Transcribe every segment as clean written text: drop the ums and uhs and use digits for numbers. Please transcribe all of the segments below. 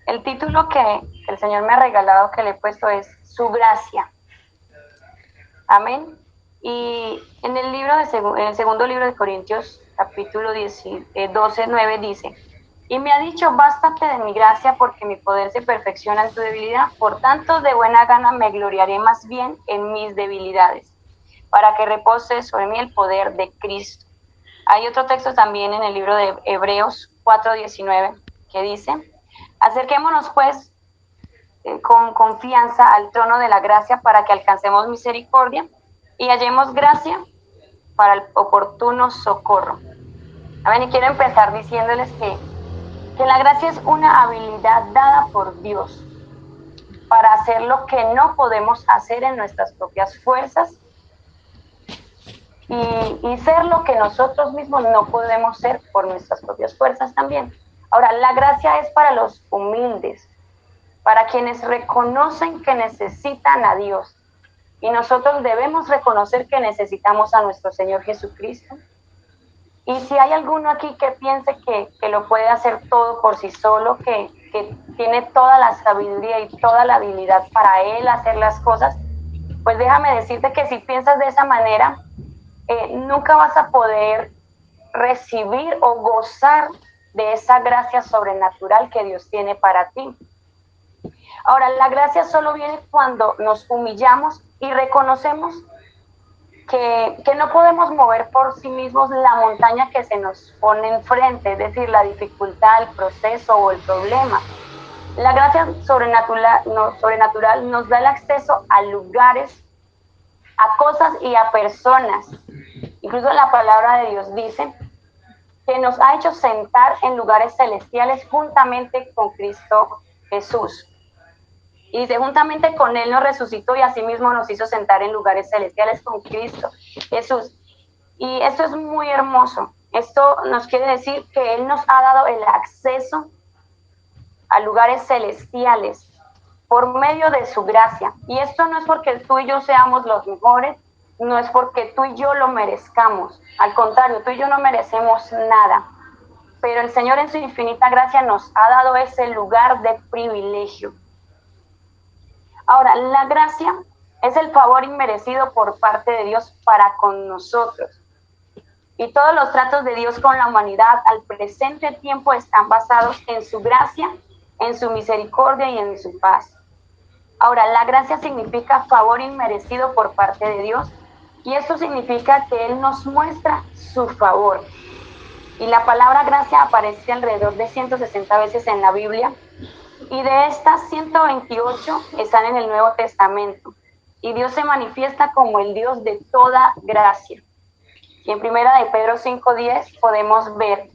El título que el Señor me ha regalado, que le he puesto, es Su gracia. Amén. Y en el libro en el segundo libro de Corintios, capítulo 12, 9, dice: y me ha dicho, bástate de mi gracia, porque mi poder se perfecciona en tu debilidad. Por tanto, de buena gana me gloriaré más bien en mis debilidades, para que repose sobre mí el poder de Cristo. Hay otro texto también en el libro de Hebreos 4:19 que dice: acerquémonos pues con confianza al trono de la gracia, para que alcancemos misericordia y hallemos gracia para el oportuno socorro. Amén. Y quiero empezar diciéndoles que la gracia es una habilidad dada por Dios para hacer lo que no podemos hacer en nuestras propias fuerzas, y ser lo que nosotros mismos no podemos ser por nuestras propias fuerzas también. Ahora, la gracia es para los humildes, para quienes reconocen que necesitan a Dios. Y nosotros debemos reconocer que necesitamos a nuestro Señor Jesucristo. Y si hay alguno aquí que piense que lo puede hacer todo por sí solo, que tiene toda la sabiduría y toda la habilidad para él hacer las cosas, pues déjame decirte que si piensas de esa manera, nunca vas a poder recibir o gozar de esa gracia sobrenatural que Dios tiene para ti. Ahora, la gracia solo viene cuando nos humillamos y reconocemos que no podemos mover por sí mismos la montaña que se nos pone enfrente, es decir, la dificultad, el proceso o el problema. La gracia sobrenatural nos da el acceso a lugares, a cosas y a personas. Incluso la palabra de Dios dice que nos ha hecho sentar en lugares celestiales juntamente con Cristo Jesús. Y dice, juntamente con Él nos resucitó y asimismo nos hizo sentar en lugares celestiales con Cristo Jesús. Y esto es muy hermoso. Esto nos quiere decir que Él nos ha dado el acceso a lugares celestiales por medio de su gracia. Y esto no es porque tú y yo seamos los mejores, no es porque tú y yo lo merezcamos. Al contrario, tú y yo no merecemos nada. Pero el Señor en su infinita gracia nos ha dado ese lugar de privilegio. Ahora, la gracia es el favor inmerecido por parte de Dios para con nosotros. Y todos los tratos de Dios con la humanidad al presente tiempo están basados en su gracia, en su misericordia y en su paz. Ahora, la gracia significa favor inmerecido por parte de Dios, y esto significa que Él nos muestra su favor. Y la palabra gracia aparece alrededor de 160 veces en la Biblia, y de estas 128 están en el Nuevo Testamento. Y Dios se manifiesta como el Dios de toda gracia. Y en primera de Pedro 5:10 podemos ver: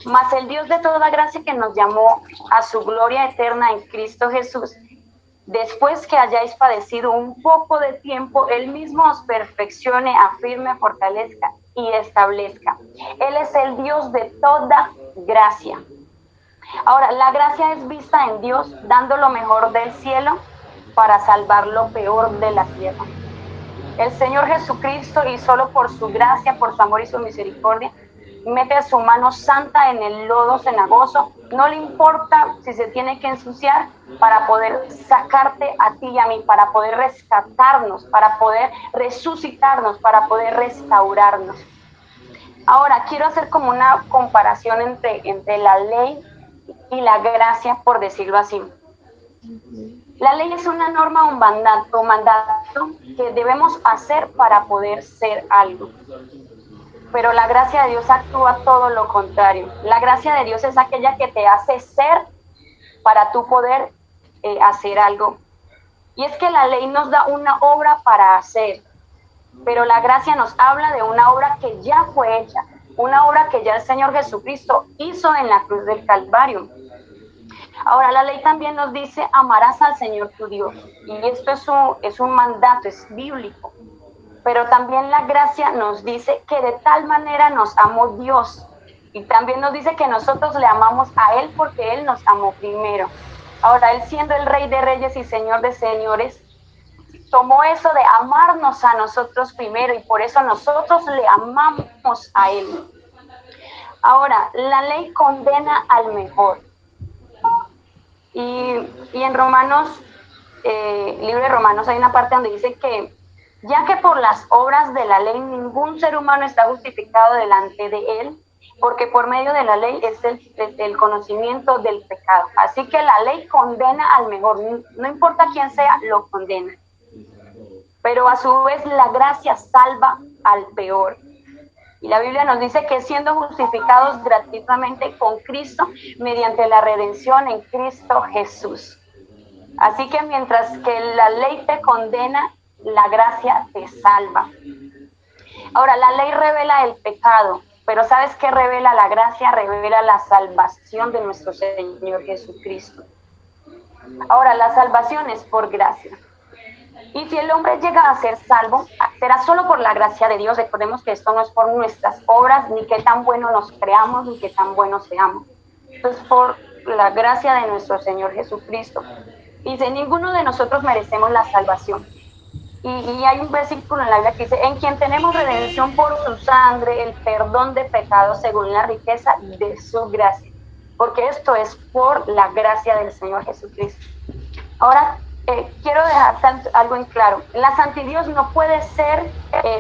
mas el Dios de toda gracia, que nos llamó a su gloria eterna en Cristo Jesús, después que hayáis padecido un poco de tiempo, Él mismo os perfeccione, afirme, fortalezca y establezca. Él es el Dios de toda gracia. Ahora, la gracia es vista en Dios dando lo mejor del cielo para salvar lo peor de la tierra. El Señor Jesucristo, y solo por su gracia, por su amor y su misericordia, mete su mano santa en el lodo cenagoso. No le importa si se tiene que ensuciar para poder sacarte a ti y a mí, para poder rescatarnos, para poder resucitarnos, para poder restaurarnos. Ahora, quiero hacer como una comparación entre la ley y la gracia, por decirlo así. La ley es una norma o mandato que debemos hacer para poder ser algo. Pero la gracia de Dios actúa todo lo contrario. La gracia de Dios es aquella que te hace ser para tú poder hacer algo. Y es que la ley nos da una obra para hacer, pero la gracia nos habla de una obra que ya fue hecha, una obra que ya el Señor Jesucristo hizo en la cruz del Calvario. Ahora, la ley también nos dice: amarás al Señor tu Dios. Y esto es un mandato, es bíblico. Pero también la gracia nos dice que de tal manera nos amó Dios. Y también nos dice que nosotros le amamos a Él porque Él nos amó primero. Ahora, Él, siendo el Rey de Reyes y Señor de Señores, tomó eso de amarnos a nosotros primero, y por eso nosotros le amamos a Él. Ahora, la ley condena al mejor. Y en Romanos, libro de Romanos, hay una parte donde dice que ya que por las obras de la ley ningún ser humano está justificado delante de él, porque por medio de la ley es el conocimiento del pecado. Así que la ley condena al mejor, no importa quién sea, lo condena. Pero a su vez la gracia salva al peor. Y la Biblia nos dice que siendo justificados gratuitamente con Cristo mediante la redención en Cristo Jesús. Así que mientras que la ley te condena, la gracia te salva. Ahora, la ley revela el pecado, pero ¿sabes qué revela la gracia? Revela la salvación de nuestro Señor Jesucristo. Ahora, la salvación es por gracia. Y si el hombre llega a ser salvo, será solo por la gracia de Dios. Recordemos que esto no es por nuestras obras, ni qué tan bueno nos creamos, ni qué tan buenos seamos. Esto es por la gracia de nuestro Señor Jesucristo. Y si ninguno de nosotros merecemos la salvación. Y hay un versículo en la Biblia que dice, en quien tenemos redención por su sangre, el perdón de pecados según la riqueza de su gracia. Porque esto es por la gracia del Señor Jesucristo. Ahora, quiero dejar algo en claro. La santidad no puede ser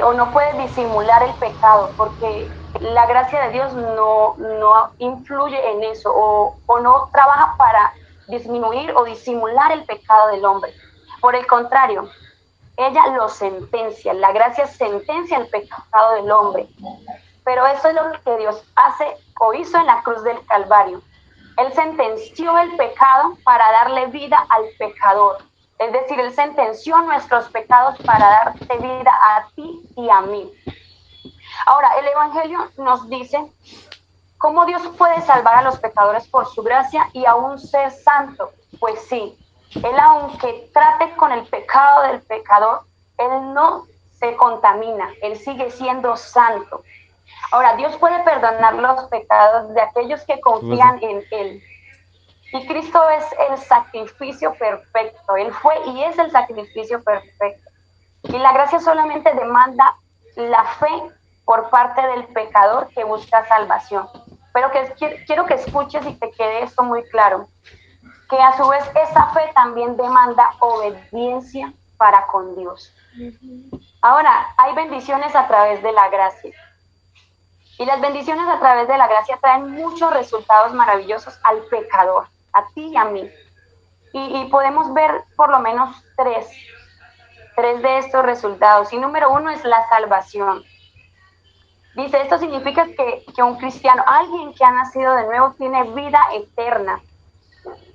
o no puede disimular el pecado, porque la gracia de Dios no influye en eso o no trabaja para disminuir o disimular el pecado del hombre. Por el contrario, ella lo sentencia. La gracia sentencia el pecado del hombre. Pero eso es lo que Dios hace o hizo en la cruz del Calvario. Él sentenció el pecado para darle vida al pecador. Es decir, Él sentenció nuestros pecados para darte vida a ti y a mí. Ahora, el Evangelio nos dice cómo Dios puede salvar a los pecadores por su gracia y aún ser santo. Pues sí, Él aunque trate con el pecado del pecador, Él no se contamina, Él sigue siendo santo. Ahora, Dios puede perdonar los pecados de aquellos que confían en Él. Y Cristo es el sacrificio perfecto. Él fue y es el sacrificio perfecto. Y la gracia solamente demanda la fe por parte del pecador que busca salvación. Pero quiero que escuches y te quede esto muy claro. Que a su vez esa fe también demanda obediencia para con Dios. Ahora, hay bendiciones a través de la gracia. Y las bendiciones a través de la gracia traen muchos resultados maravillosos al pecador, a ti y a mí. Y podemos ver por lo menos tres de estos resultados. Y número uno es la salvación. Dice, esto significa que un cristiano, alguien que ha nacido de nuevo, tiene vida eterna.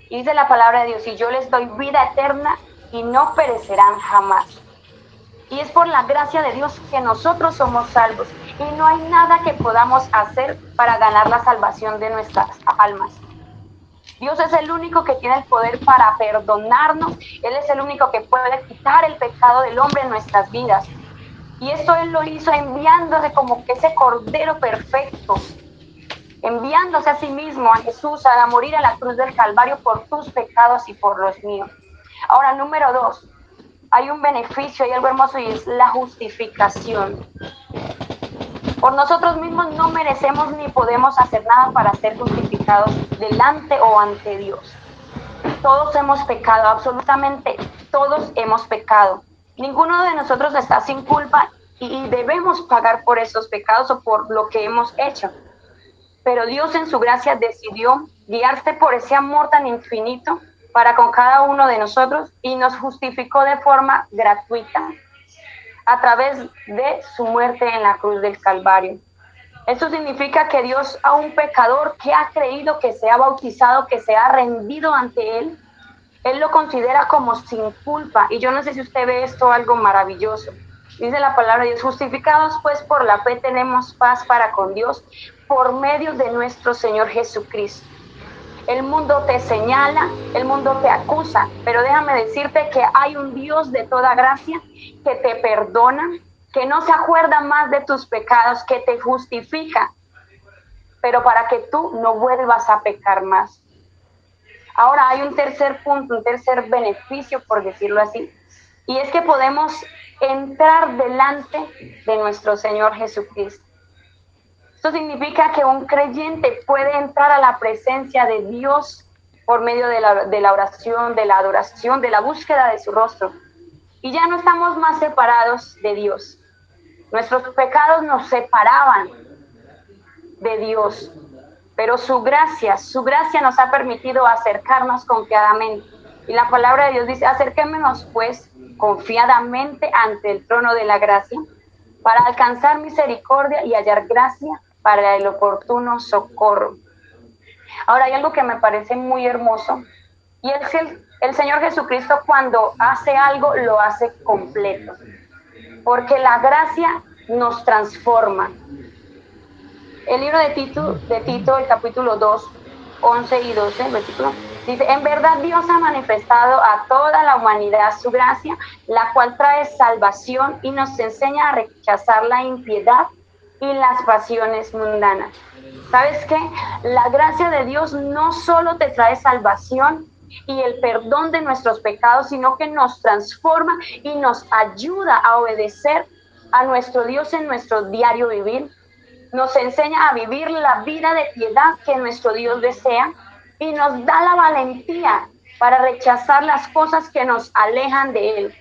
Y dice la palabra de Dios, y yo les doy vida eterna y no perecerán jamás. Y es por la gracia de Dios que nosotros somos salvos. Y no hay nada que podamos hacer para ganar la salvación de nuestras almas. Dios es el único que tiene el poder para perdonarnos. Él es el único que puede quitar el pecado del hombre en nuestras vidas. Y esto Él lo hizo enviándose como ese Cordero perfecto. Enviándose a sí mismo, a Jesús, a morir a la cruz del Calvario por tus pecados y por los míos. Ahora, número dos. Hay un beneficio, hay algo hermoso y es la justificación. Por nosotros mismos no merecemos ni podemos hacer nada para ser justificados delante o ante Dios. Todos hemos pecado, absolutamente todos hemos pecado. Ninguno de nosotros está sin culpa y debemos pagar por esos pecados o por lo que hemos hecho. Pero Dios en su gracia decidió guiarse por ese amor tan infinito para con cada uno de nosotros y nos justificó de forma gratuita a través de su muerte en la cruz del Calvario. Esto significa que Dios a un pecador que ha creído, que se ha bautizado, que se ha rendido ante Él, Él lo considera como sin culpa. Y yo no sé si usted ve esto algo maravilloso. Dice la palabra de Dios, justificados pues por la fe tenemos paz para con Dios por medio de nuestro Señor Jesucristo. El mundo te señala, el mundo te acusa, pero déjame decirte que hay un Dios de toda gracia que te perdona, que no se acuerda más de tus pecados, que te justifica, pero para que tú no vuelvas a pecar más. Ahora hay un tercer punto, un tercer beneficio, por decirlo así, y es que podemos entrar delante de nuestro Señor Jesucristo. Esto significa que un creyente puede entrar a la presencia de Dios por medio de la oración, de la adoración, de la búsqueda de su rostro. Y ya no estamos más separados de Dios. Nuestros pecados nos separaban de Dios, pero su gracia nos ha permitido acercarnos confiadamente. Y la palabra de Dios dice, acerquémonos pues confiadamente ante el trono de la gracia para alcanzar misericordia y hallar gracia para el oportuno socorro. Ahora hay algo que me parece muy hermoso, y es que el Señor Jesucristo, cuando hace algo, lo hace completo, porque la gracia nos transforma. El libro de Tito, el capítulo 2, 11 y 12, versículo, dice, en verdad Dios ha manifestado a toda la humanidad su gracia, la cual trae salvación y nos enseña a rechazar la impiedad y las pasiones mundanas. ¿Sabes qué? La gracia de Dios no solo te trae salvación y el perdón de nuestros pecados, sino que nos transforma y nos ayuda a obedecer a nuestro Dios en nuestro diario vivir. Nos enseña a vivir la vida de piedad que nuestro Dios desea y nos da la valentía para rechazar las cosas que nos alejan de Él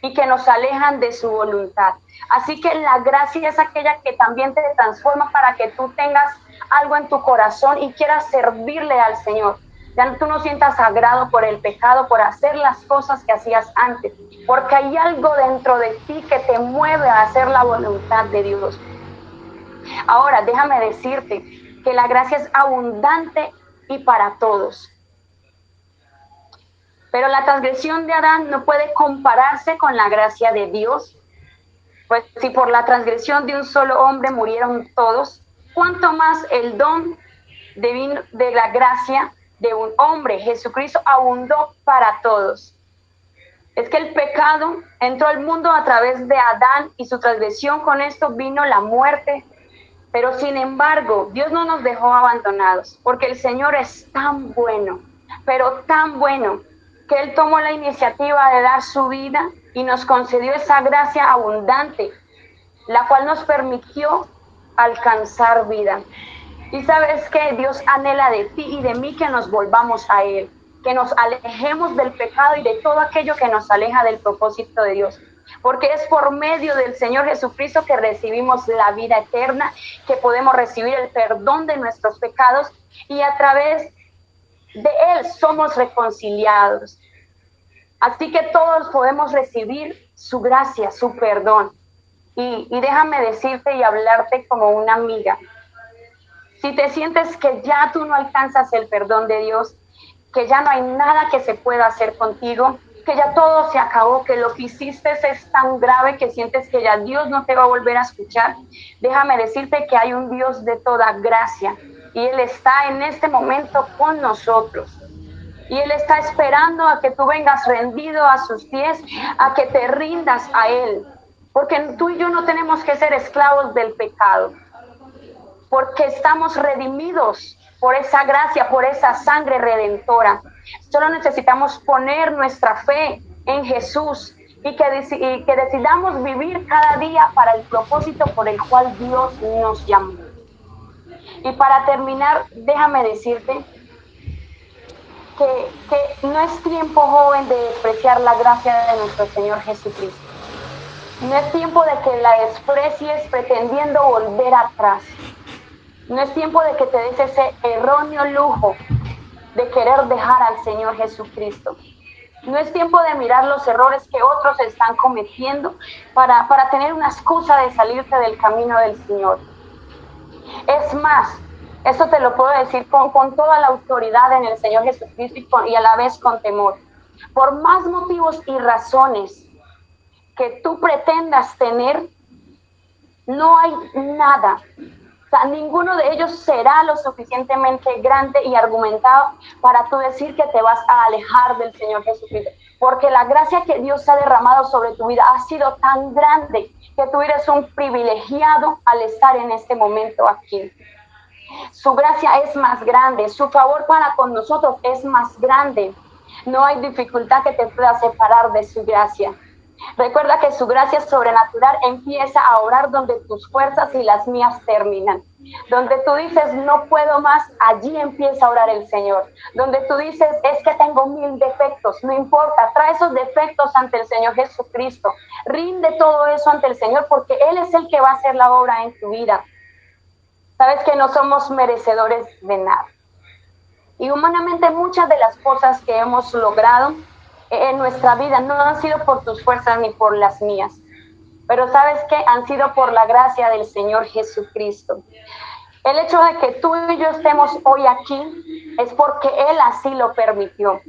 y que nos alejan de su voluntad. Así que la gracia es aquella que también te transforma para que tú tengas algo en tu corazón y quieras servirle al Señor. Ya tú no sientas agrado por el pecado, por hacer las cosas que hacías antes, porque hay algo dentro de ti que te mueve a hacer la voluntad de Dios. Ahora, déjame decirte que la gracia es abundante y para todos. Pero la transgresión de Adán no puede compararse con la gracia de Dios. Pues si por la transgresión de un solo hombre murieron todos, ¿cuánto más el don de la gracia de un hombre, Jesucristo, abundó para todos? Es que el pecado entró al mundo a través de Adán y su transgresión, con esto vino la muerte. Pero sin embargo, Dios no nos dejó abandonados, porque el Señor es tan bueno, pero tan bueno, que Él tomó la iniciativa de dar su vida y nos concedió esa gracia abundante, la cual nos permitió alcanzar vida. Y sabes que Dios anhela de ti y de mí que nos volvamos a Él, que nos alejemos del pecado y de todo aquello que nos aleja del propósito de Dios. Porque es por medio del Señor Jesucristo que recibimos la vida eterna, que podemos recibir el perdón de nuestros pecados y a través de Él somos reconciliados. Así que todos podemos recibir su gracia, su perdón. Y déjame decirte y hablarte como una amiga. Si te sientes que ya tú no alcanzas el perdón de Dios, que ya no hay nada que se pueda hacer contigo, que ya todo se acabó, que lo que hiciste es tan grave que sientes que ya Dios no te va a volver a escuchar, déjame decirte que hay un Dios de toda gracia y Él está en este momento con nosotros. Y Él está esperando a que tú vengas rendido a sus pies, a que te rindas a Él. Porque tú y yo no tenemos que ser esclavos del pecado, porque estamos redimidos por esa gracia, por esa sangre redentora. Solo necesitamos poner nuestra fe en Jesús y que decidamos vivir cada día para el propósito por el cual Dios nos llamó. Y para terminar, déjame decirte que no es tiempo, joven, de despreciar la gracia de nuestro Señor Jesucristo. No es tiempo de que la desprecies pretendiendo volver atrás. No es tiempo de que te des ese erróneo lujo de querer dejar al Señor Jesucristo. No es tiempo de mirar los errores que otros están cometiendo para tener una excusa de salirte del camino del Señor. Es más, esto te lo puedo decir con toda la autoridad en el Señor Jesucristo y a la vez con temor. Por más motivos y razones que tú pretendas tener, no hay nada. O sea, ninguno de ellos será lo suficientemente grande y argumentado para tú decir que te vas a alejar del Señor Jesucristo. Porque la gracia que Dios ha derramado sobre tu vida ha sido tan grande que tú eres un privilegiado al estar en este momento aquí. Su gracia es más grande, su favor para con nosotros es más grande. No hay dificultad que te pueda separar de su gracia. Recuerda que su gracia sobrenatural empieza a obrar donde tus fuerzas y las mías terminan. Donde tú dices, no puedo más, allí empieza a orar el Señor. Donde tú dices, es que tengo 1000 defectos, no importa, trae esos defectos ante el Señor Jesucristo. Rinde todo eso ante el Señor porque Él es el que va a hacer la obra en tu vida. Sabes que no somos merecedores de nada. Y humanamente muchas de las cosas que hemos logrado en nuestra vida no han sido por tus fuerzas ni por las mías, pero sabes que han sido por la gracia del Señor Jesucristo. El hecho de que tú y yo estemos hoy aquí es porque Él así lo permitió.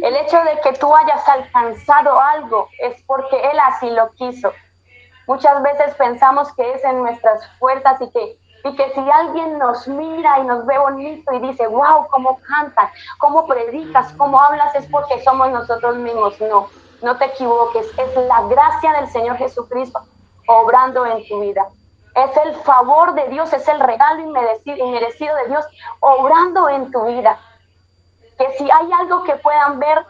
El hecho de que tú hayas alcanzado algo es porque Él así lo quiso. Muchas veces pensamos que es en nuestras fuerzas y que si alguien nos mira y nos ve bonito y dice, wow, cómo cantas, cómo predicas, cómo hablas, es porque somos nosotros mismos. No, no te equivoques, es la gracia del Señor Jesucristo obrando en tu vida. Es el favor de Dios, es el regalo inmerecido de Dios obrando en tu vida. Que si hay algo que puedan ver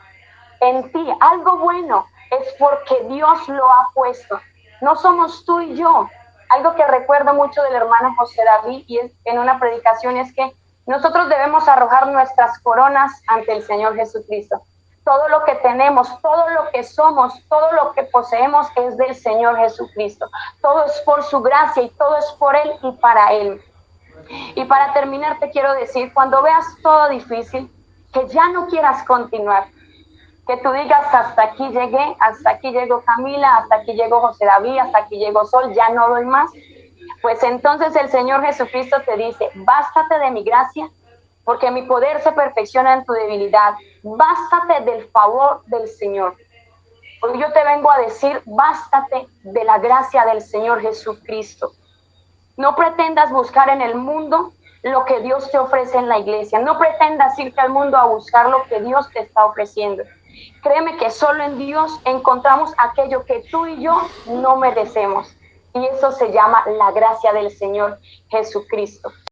en ti, algo bueno, es porque Dios lo ha puesto. No somos tú y yo. Algo que recuerdo mucho del hermano José David y en una predicación es que nosotros debemos arrojar nuestras coronas ante el Señor Jesucristo. Todo lo que tenemos, todo lo que somos, todo lo que poseemos es del Señor Jesucristo. Todo es por su gracia y todo es por Él y para Él. Y para terminar te quiero decir, cuando veas todo difícil, que ya no quieras continuar, que tú digas, hasta aquí llegué, hasta aquí llegó Camila, hasta aquí llegó José David, hasta aquí llegó Sol, ya no doy más. Pues entonces el Señor Jesucristo te dice, bástate de mi gracia, porque mi poder se perfecciona en tu debilidad. Bástate del favor del Señor. Hoy yo te vengo a decir, bástate de la gracia del Señor Jesucristo. No pretendas buscar en el mundo lo que Dios te ofrece en la iglesia. No pretendas irte al mundo a buscar lo que Dios te está ofreciendo. Créeme que solo en Dios encontramos aquello que tú y yo no merecemos. Y eso se llama la gracia del Señor Jesucristo.